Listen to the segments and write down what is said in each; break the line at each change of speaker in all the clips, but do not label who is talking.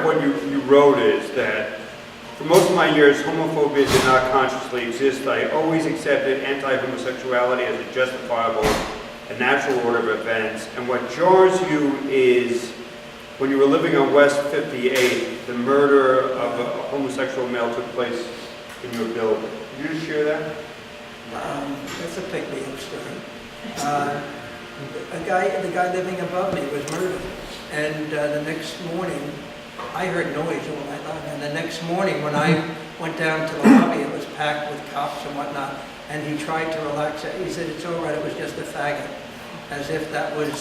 what you wrote is that for most of my years, homophobia did not consciously exist. I always accepted anti-homosexuality as a justifiable and natural order of events. And what jars you is when you were living on West 58, the murder of a homosexual male took place in your building. Could you just share that?
That's a pick-me-up story. The guy living above me was murdered, and the next morning, I heard noise all night long, and the next morning when I went down to the lobby, it was packed with cops and whatnot, and he tried to relax it. He said, "It's all right, it was just a faggot," as if that would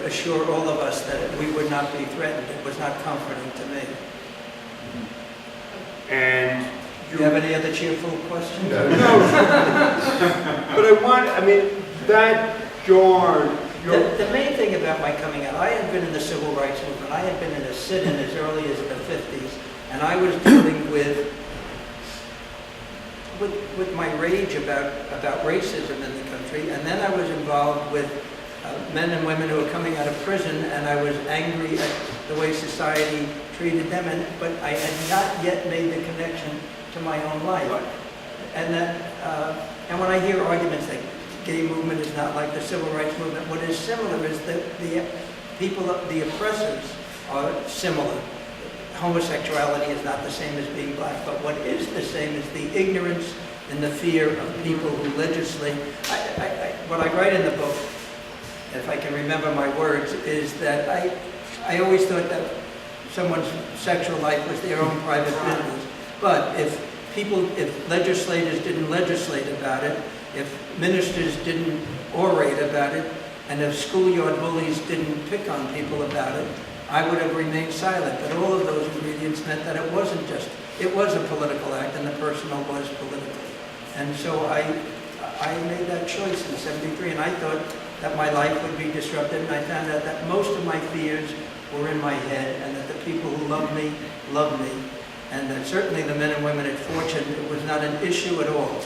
assure all of us that we would not be threatened. It was not comforting to me.
And
do you have any other cheerful questions?
No. But I mean, that jarred.
The main thing about my coming out, I had been in the civil rights movement. I had been in a sit-in as early as the 50s, and I was dealing with my rage about racism in the country, and then I was involved with men and women who were coming out of prison, and I was angry at the way society treated them, but I had not yet made the connection to my own life. And when I hear arguments like gay movement is not like the civil rights movement, what is similar is that the oppressors are similar. Homosexuality is not the same as being black, but what is the same is the ignorance and the fear of people who legislate. What I write in the book, if I can remember my words, is that I always thought that someone's sexual life was their own private business. But if legislators didn't legislate about it, if ministers didn't orate about it, and if schoolyard bullies didn't pick on people about it, I would have remained silent. But all of those ingredients meant that it wasn't just, it was a political act, and the personal was political. And so I made that choice in '73, and I thought that my life would be disrupted, and I found out that most of my fears were in my head, and that the people who loved me, and that certainly the men and women at Fortune, it was not an issue at all.